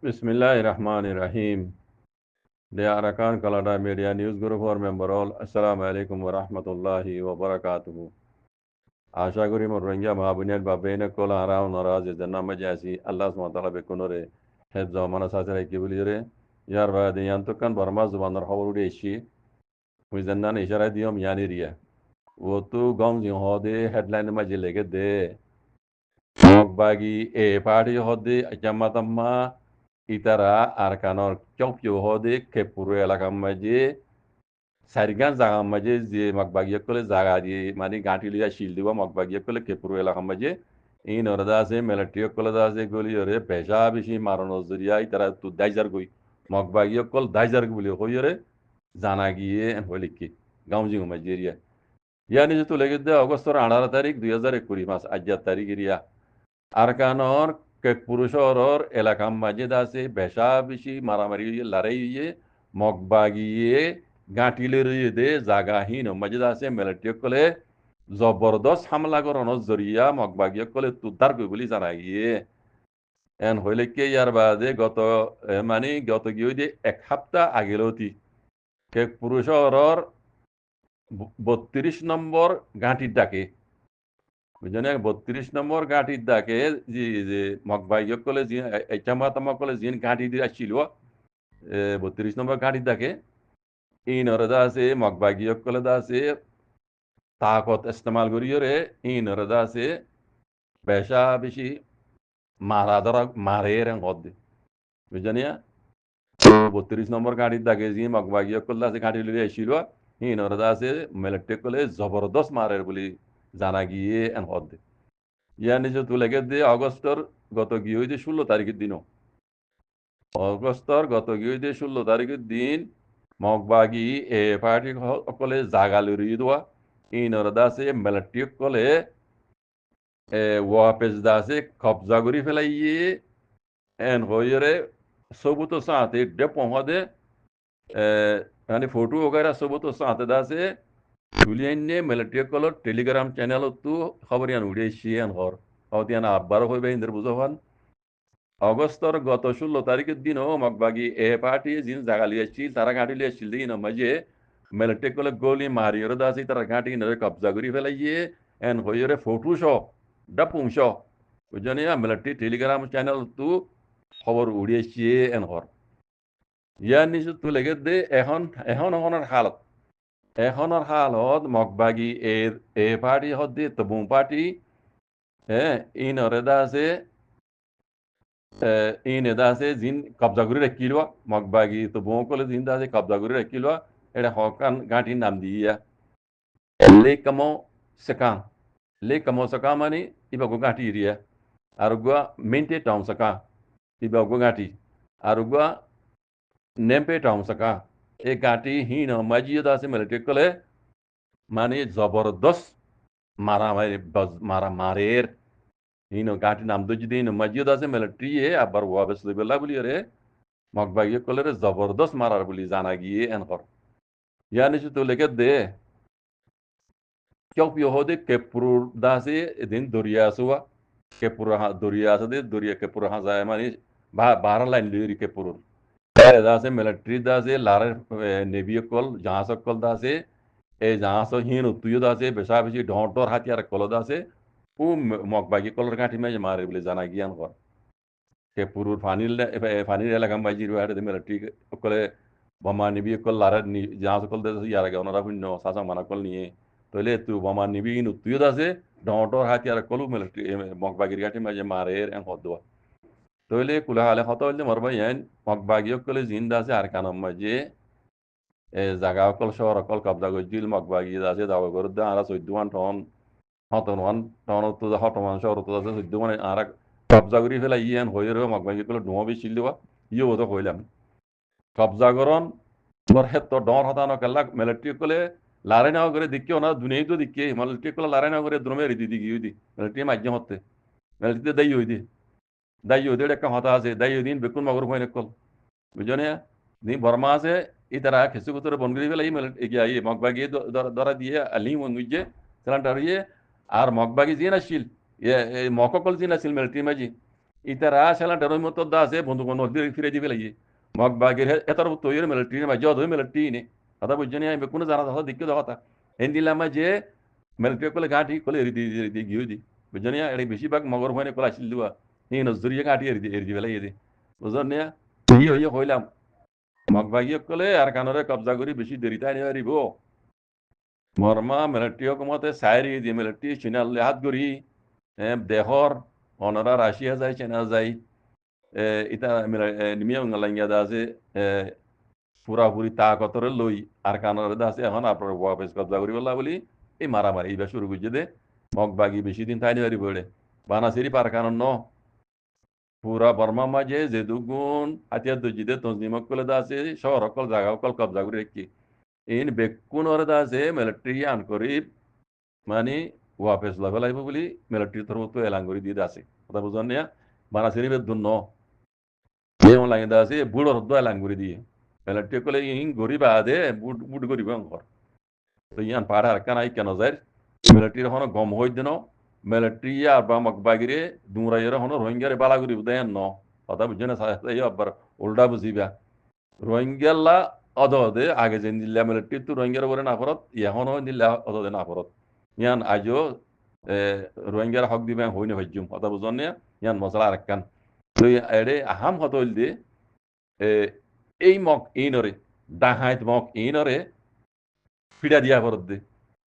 Bismillahirrahmanirrahim. The Arakan Kalada Media News Group or member all. Assalamu alaikum wa rahmatullahi wa barakatuhu. আশা করি মোর রোহিঙ্গা মাহবুনের বা বেনে কোলা হারাও নরাজ জান্না মাজাসি আল্লাহ সুবহানাহু ওয়া তাআলা বেকুনরে হেফ জামানা সাসরে কি বলি রে ইয়ার বাদে ইয়ান্তকান বর্মা জুবানের খবর উড়ে এসি হুই জান্নান ইশারা দিয়ম ইয়ানি রিয়া ও তো গম জি হদে হেডলাইন মাঝে লেগে দে মগবাগি এ পার্টি হদে জামাতাম্মা ইতারা আরকানর চৌকিও হদে কেপুরো এলাকা মাঝে সারিগান জাগা মাঝে যে মগবাগিয়া কলে জাগা দিয়ে মানে গাঁটি লিয়া শিল দিব মগবাগিয়া কলে কেপুরো এলাকা মাঝে এই নরদা আছে মিলিটারি কলে আছে গলি ওরে পেশা বেশি মারণ জরিয়াই তারা তো দাইজার গই মগবাগিয়া কল দাইজার বলি হই ওরে জানা গিয়ে হইলে কি গাঁও জিং মাঝে এরিয়া ইয়া নিজে তো লেগে দে অগস্টর 18 তারিখ 2021 মাস আজ্জার তারিখ এরিয়া আরকানর কে পুরুষর এলাকা মাঝে আছে বেশা বেশি মারামারি লড়াই মগবাগিয়ে গাঁটিলে রয়ে দে জাগাহীন মাঝে আছে মিলিটারি কলে জবরদস্ত হামলা করানোর জরিয়া মগবাগিয়ে কলে তুদ্দার কই বলি জানা গিয়ে এন হইলে কে ইয়ার বাদে গত গিয়ে যে এক সপ্তাহ আগেলতি কে পুরুষর 32 নম্বর গাঁটির ডাকে বুঝলেন 32 নম্বর গাঁটির ডাকে যে মগবাগিয়ে কলে যে এচামাতামা কলে যে গাঁটি দিয়ে আসছিল 32 নম্বর গাঁটির ডাকে এই নরদা আছে মগবাগিয়ে কলে দা আছে তাকত ইস্তেমাল করিও রে এই নরদা আছে বেশা বেশি মারা ধরা মারে রেং হদ্দে বুঝলিয়া 32 নম্বর গাড়ির দাগে যে মগবাগিয়া করলে আছে গাড়ি লিয়ে আসছিল হি নরদা আছে মিলিটারি কলে জবরদস্ত মারের বলি জানা গিয়ে এন হদ্দে ইয়া নিজে তুলে দিয়ে অগস্টর গত গিয়ে যে 16 তারিখের দিনও অগস্টর গত গিয়ে যে 16 তারিখের দিন মগবাগি এ পার্টি সকলে জাগা লুড়িয়ে দেওয়া ই নরদা আছে মিলিটারি কলে ওয়াপেজ দা আছে কবজা করি ফেলাইয়ে এন হইরে সবুতো সাথে ডেপো হদে মানে ফটো वगैरह সবুতো সাথে দাসে তুলিয়ান্নে মিলিটারি কলর টেলিগ্রাম চ্যানেল তো খবরিয়ান উড়েছি এন হর হতিয়ান আব্বার হইবে ইন্দ্র বুঝহান অগস্টর গত 16 তারিখের দিনও মগবাগি এ পার্টি জিন জাগা লিয়েছিল তারা গাঁটি লিয়েছিল দিন মাঝে মিলিটারি কলে গলি মারিয়র দাসি তারা গাঁটি নরে কবজা করি ফেলাইয়ে এন হইরে ফটো শ ডাপুং শ বুঝনিয়া মিলিটারি টেলিগ্রাম চ্যানেল তো খবর উড়িয়েছি এন হর ইয়ার নিচে তুলে দে এখনের হালত এখনের হালত মগবাগি এর এ পার্টি হদ্দি তবুং পার্টি হ্যাঁ ইনরেদা আছে ইনেদা আছে জিন কবজা করে রাখিল মগবাগি তবুং কলে জিন আছে কবজা করে রাখিল এটা হকান গাঁটির নাম দিয়া লে কামো সেকাং লে কামো সেকাং মানে ইবাগো গাঁটি ইরিয়া আর গুয়া মেন্টে টাউন সেকাং ইবাগো গাঁটি আর গুয়া নেমপে টাউন সেকাং এই গাঁটি হিন মাজিয়ে আছে মিলিটারি কলে মানে জবরদস্ত মারা মারের হিনো গাঁটি নাম তো যদি মসজিদ আছে মিলিটারি আবার ওয়াবেস বেলা বলি রে মগবাগিয়ে কলে রে জবরদস্ত মারার বলি জানা গিয়ে এনকর ইয়ানি তো লেগে দে কেউ পিও হদে কেপুর দাসে এদিন দরিয়া আসুয়া কেপুর দরিয়া আছে দে দরিয়া কেপুর হাজায় মানে বারা লাইন লিরি কেপুর দাসে মিলিটারি দাসে লারে নেভি কল জাহাজ কল দাসে এই জাহাজ হিন তুইও দাসে বেশা বেশি ঢর হাতিয়ার কল দাসে ও মগবাগি কলর গাঁঠি মাঝে মারে বলে জানা গিয়ান কর ke purur fanil elega majir wa de mela tik kole bama nibi kol lara ni jang kol de yara ga onara hunno sasa mana kol niye to le tu bama nibi nu tu da se dontor hat yara kolu mela mok bagir gati maje mare en hodwa to le kula hale hoto le marba yan mok bagio kole zinda se ar kanam maje জাগা অকল শহর অকল কবজা গজিল mock বাগি আছে দাও গরুদ আরা 14 ton হতন ton তো হতমান শহর তো আছে 14 আরা কবজা করি ফেলা ইয়ান হয়ে রো মগবাগি কলে ডুমা বেশি লিবা ইয়ে তো কইলাম কবজা করন তোর হেত ডর হতানো কাল্লা মিলিটারি কলে লারে নাও করে দিকে না দুনিয়াই তো দিকে মিলিটারি কলে লারে নাও করে দ্রমে রিদি দিকে ইউদি মিলিটারি মাজ্য হতে মিলিটারি দাই হইদি একটা হতা আছে দাই দিন বেকুন মগর হইনে কল বুঝনে নি বর্মা আছে ইতারা খেসু কুতরে বনগরি ফেলা ই মিলিটারি ইয়ে মগবাগি ধরা দিয়ে আলি মঙ্গুজে সেলান্টার ইয়ে আর মগবাগি জিয়ে নাছিল মককল জিয়ে নাছিল মিলিটারি মাঝি ইতারা শালা ডেরোর মতো দা আছে বন্ধু বান্ধব ফিরে দিবে লাগিয়ে মগ বাগের এতার তৈরি মিলিটারি মা যদ মিলিটারি নে কথা বুঝছেন আমি কোনো জানা কথা দেখতে কথা এন দিলাম যে মিলিটারি কলে গাঁটি কলে এরি গিয়ে দি বুঝছেন এর বেশিরভাগ মগর ভয়নে কলে আসিল দিবা এই নজরিয়া গাঁটি এরি দিবে লাগিয়ে দি বুঝছেন ইয়ে হইলাম মগ বাগিয়ে কলে আর কানরে কবজা করি বেশি দেরিতে আনি পারিব মর্মা মিলিটারি কমতে সাইরি দিয়ে মিলিটারি চিনালে হাত গড়ি দেহর অনরা রাশিয়া যায় চেনা যায় ইতা নিমিয়া ngalangia da আছে পুরাপুরি তাকতরে লই আর কানরে দা আছে এখন আপনার ওয়াপেস কবজা করি বলা বলি এই মারামারি এইবার শুরু করছে দে মগ বাগি বেশি দিন তাই নিবারি পড়ে বানাসিরি পার কানন ন পুরা বর্মা মাঝে যে দুগুণ হাতিয়ার দজিদে তঞ্জিমক কলে দা আছে শহর অকল জায়গা অকল কবজা করে রেখি ইন বেকুন ওরে দা আছে মিলিটারি আন করি মানে ওয়াপেস লেভেল আইব বলি মিলিটারি তোর মতো এলান করে দিয়ে আছে কথা বুঝলেন না বানাসিরি বেদুন ন যেমন লাগে দা আছে বুড়োর হদ্দ এলান করে দিয়ে মিলিটারি কলে ইন গরিবা দে বুট বুট গরিব অঙ্কর তো ইয়ান পাড়া আর কানাই কেন যায় মিলিটারি হন গম হই দিন মিলিটারি আর বা মকবাগিরে দুমরাইয়ের হন রোহিঙ্গারে বালাগুড়ি দেন ন কথা বুঝছে না এই আবার উল্টা বুঝিবা রোহিঙ্গাল্লা অদদে আগে যে নিল্লা মিলিটারি তো রোহিঙ্গার উপরে না ফরত এখনও নিল্লা অদদে না ফরত ইয়ান আজও রোহিঙ্গার হক দিবে হইনে ভাজ্যুম কথা বুঝন না ইয়ান মশলা আর কান তো এড়ে আহাম হত হইল দিয়ে এই মক ইনরে ডাহাইত মক ইনরে ফিডা দিয়া ফরত দে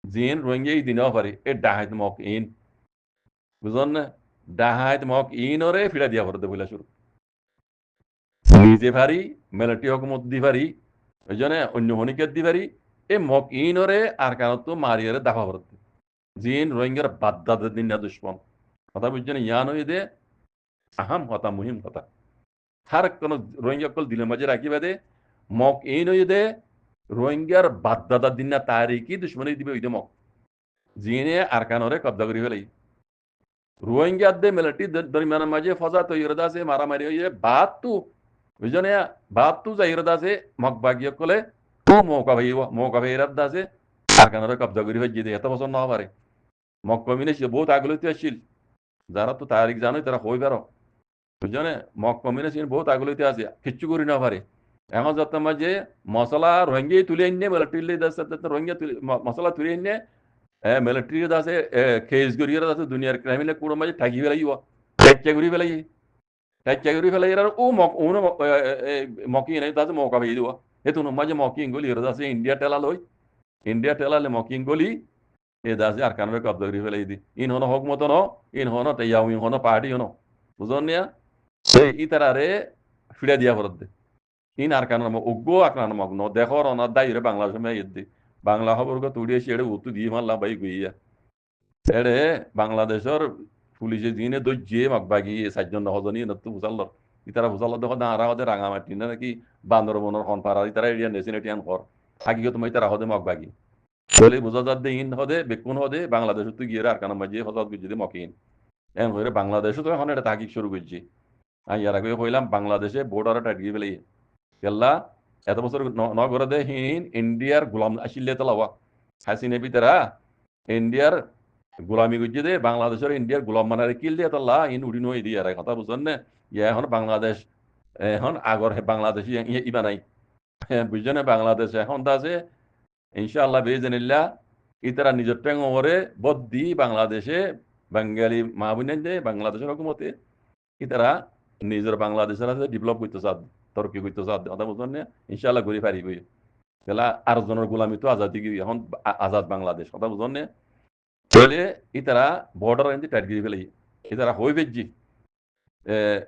জিন রোহিঙ্গা এই দিনও পারে এ ডাহাইত মক ইন বুঝন না ডাহাইত মক ইনরে ফিডা দিয়া ফরত দে বইলা শুরু নিজে পারি মিলিটারি হকুমত দি পারি ওই জন্য অন্য হনিকের দি পারি এ মক ইনরে আর কারণ তো মারিয়ারে দাফা ফরত দে জিন রোহিঙ্গার বাদ্দাদের দিন না দুশ্মন কথা বুঝছেন ইয়ান হয়ে দে আহাম কথা মুহিম কথা হার কোন রোহিঙ্গা কল দিলে মাঝে রাখি বাদে মক এই নই দে রোহিঙ্গার বাদদাদার দিন না তারিখই দুশ্মনী দিবে ওই মক জিনে আর কানরে কবজা করি ফেলাই রোহিঙ্গা দে মিলিটারি দরমিয়ানের মাঝে ফজা তো ইরদা সে মারামারি হয়ে বাত তু বুঝনে বাত তু যা ইরদা সে মক বাগিয়ে কলে ও মৌকা ভাই ইরদা সে আর কানরে কবজা করি হয়ে দিয়ে এত বছর না পারে মক কমিনে বহুত আগলতে আসছিল যারা তো তারিখ জানোই তারা হই বেরো বুঝছো মক কমিউনিস্ট বহুত আগলতে আছে কিচ্ছু করি না পারে এখন যত মাঝে মশলা রোহিঙ্গা তুলে এনে মিলিটারি রোহিঙ্গা মশলা তুলে এনে মিলিটারি আছে কেস করিয়ে আছে দুনিয়ার ক্রাইমিলে কোনো মাঝে ঠাকি ফেলাইব ঠাকিয়া করি ফেলাই ঠাকিয়া করি ফেলাই আর ও মক ও মকি নাই তাতে মৌকা ভাই দিব সেইটো মাঝে মকিং গলি এর আছে ইন্ডিয়া টেলা লই ইন্ডিয়া টেলালে মকিং গলি এ দাসে আর কানবে কবজা করি ফেলাই দি ইন হনো হক মতো ন ইন হনো তেয়াও ইন হনো পার্টি হনো বুঝন নিয়া সেই ইতারারে ফিরে দিয়া ফরত দে ইন আর কারণ উগ্র আক্রান্ত মগ্ন দেখর অনার দায়ীরে বাংলা সময় ইদ্দি বাংলা খবর তুড়িয়ে এসে এড়ে উত্তু দিয়ে মারলাম ভাই গইয়া এড়ে বাংলাদেশের পুলিশে দিনে দৈর্যে মাকবাগি চারজন নহজনী নতু বুঝাল ইতারা বুঝাল দেখো দাঁড়া হদে রাঙামাটি না নাকি বান্দর বনর হন পাড়া ইতারা এরিয়া নেছেন এটিয়ান কর হাকিগত মই তারা হদে মকবাগি বলে বুঝা যার দে ইন হদে বেকুন হদে বাংলাদেশ তুই গিয়ে আর কারণ মাঝে হজাত গুজি মকিন এন হয়ে বাংলাদেশে তো এখন এটা তাকিক শুরু করছি আমি এর আগে কইলাম বাংলাদেশে বর্ডারে টাইট গিয়ে ফেলে কেল্লা এত বছর নগরে দে হিন ইন্ডিয়ার গোলাম আসিলে তো লাওয়া হাসিনে ভিতরা ইন্ডিয়ার গোলামি গুজি দে বাংলাদেশের ইন্ডিয়ার গোলাম মানারে কিল দিয়ে তো লা ইন উড়ি নই দিয়ে কথা বুঝছেন না ইয়া এখন বাংলাদেশ এখন আগর বাংলাদেশি ইবা নাই বুঝছেন বাংলাদেশ এখন তা আছে ইনশাআল্লাহ বেজনিল্লাহ ইতারা নিজের ট্যাং ওরে বদ্দি বাংলাদেশে বাঙালি মা বোনের যে বাংলাদেশের হুকুমতে ইতারা নিজের বাংলাদেশের আছে ডেভেলপ করতে চান তরকি করতে চান কথা বুঝলেন না ইনশাআল্লাহ ঘুরে পারিবই তাহলে আর জনের গোলামি তো আজাদি এখন আজাদ বাংলাদেশ কথা বুঝলেন না তাহলে ইতারা বর্ডার এনে টাইট গিয়ে ফেলে ইতারা হই বেজি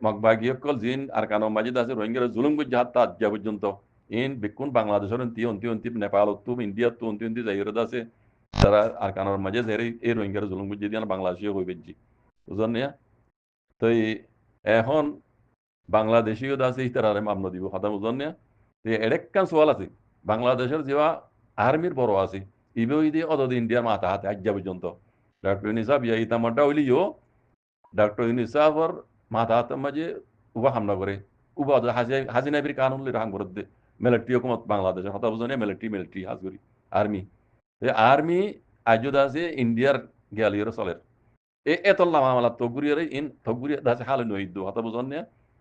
মগবাগিয়কল জিন আর কানো মাজিদ আছে রোহিঙ্গার জুলুম গুজ হাত তা যা পর্যন্ত ইন বিকুন বাংলাদেশের অন্তি নেপাল তুম ইন্ডিয়া তো অন্তি জায়গায় আছে তারা আর কানোর মাঝে জেরে এই রোহিঙ্গার জুলুম গুজ দিয়ে বাংলাদেশীয় হই বেজি বুঝলেন না তো এখন বাংলাদেশীয় আছে ইতারারে মামলা দিব কথা বুঝলেন না এডেক্কান সোয়াল আছে বাংলাদেশের যেবা আর্মির বড় আছে ইবেও দিয়ে অত ইন্ডিয়ার মাথা হাতে আজ্ঞা পর্যন্ত ডক্টর ইউনিসাফ ইয়া ইতামারটা হইলিও ডক্টর ইউনিসাফর মাথা হাতের মাঝে উবা হামলা করে উবা হাজিনাবির কানুন রাং করে দে মিলিটারি হুকুমত বাংলাদেশের কথা বুঝলেন মিলিটারি হাজগরি আর্মি আর্মি আজ আছে ইন্ডিয়ার গেলিয়র চলের এতল্লা মামলা তগুরিয়ারে ইন তগুরিয়া দাসে হালে নইদু হতা বুঝনে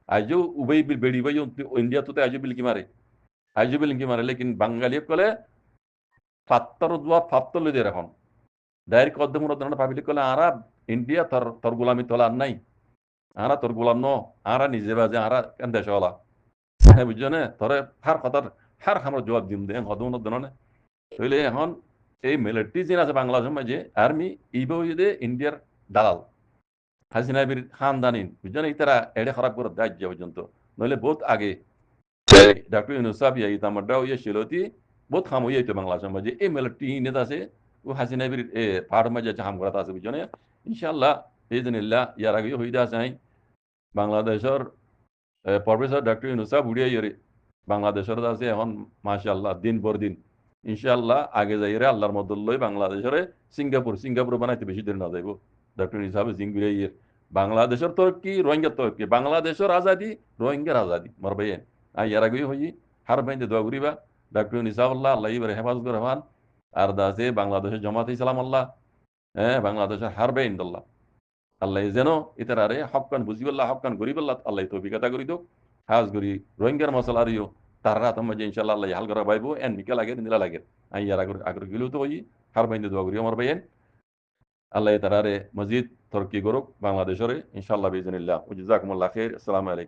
আইজো উবাই বিল বেড়ি বাই ইন্ডিয়া তো আইজো বিল কি মারে আইজো বিল কি মারে লেকিন বাঙালি কলে ফাত্তর দুয়া ফাত্তর লই এখন ডাইরেক্ট কদ্দম রদনা ভাবিলি কলে আরা ইন্ডিয়া তোর তোর গোলামি তোলা নাই আরা তোর গোলাম ন আরা নিজে বাজে আরা কেন দেশ হলা হ্যাঁ বুঝছনে তোরে হার কথার হার আমরা জবাব দিম দে হদম নদনে তাইলে এখন এই মিলিটারি যে আছে বাংলাদেশের মাঝে আর্মি ইবো দে ইন্ডিয়ার দালাল হাসিনা বির খানদানি বুঝছেন ইতারা এড়ে খারাপ করে দেয় পর্যন্ত নইলে বহুত আগে ডক্টর ইউনুস সাহেব ইয়া তামাডাও ইয়া শিলতি বহুত খাম হইয়া তো বাংলাদেশের মাঝে এই মিলিটারি নেতা আছে ও হাসিনা বির পাহাড় মাঝে হাম করা আছে বুঝছেন ইনশাআল্লাহ ইজনিল্লাহ ইয়ার আগে হইদা আছে বাংলাদেশের প্রফেসর ডক্টর ইউনুস সাহেব উড়িয়া ইয়ে বাংলাদেশের আছে এখন মাশাআল্লাহ দিন পর দিন ইনশাআল্লাহ আগে যাইরে আল্লাহর মদুল্লই বাংলাদেশের সিঙ্গাপুর বানাইতে বেশি দিন না যাইব ডক্টর ইউনুস সাহেব জিঙ্গুরিয়া ইয়ে বাংলাদেশের তো কি রোহিঙ্গার তো কি বাংলাদেশের আজাদি রোহিঙ্গার আজাদি মর ভাইয়েন ইয়ার আগে হই হার বাইন্দে দোয়া করিবা ডক্টর ইউনুস সাহেব আল্লাহ ইবারে হেফাজত করে হন আর দাসে বাংলাদেশের জামাতে ইসলাম আল্লাহ হ্যাঁ বাংলাদেশের হার বাইন আল্লাহ আল্লাহ যেন ইতারারে হকান বুঝিবাল্লাহ হকান গরিবাল্লাহ আল্লাহ তৌফিক আতা করি দো হাজ গরি রোহিঙ্গার মশলা আরিও তারা তোমার যে ইনশাআল্লাহ আল্লাহ হাল করা পাইবো এন মিকা লাগে নিলা লাগে আই আর আগর গিলেও তো হই হার বাইন্দে দোয়া করি আমার ভাইয়েন আল্লাহ তারারে মসজিদ তরকি করুক বাংলাদেশের ইনশাআল্লাহ বিজনিল্লাহ জাযাকুমুল্লাহ খাইর আসসালামু আলাইকুম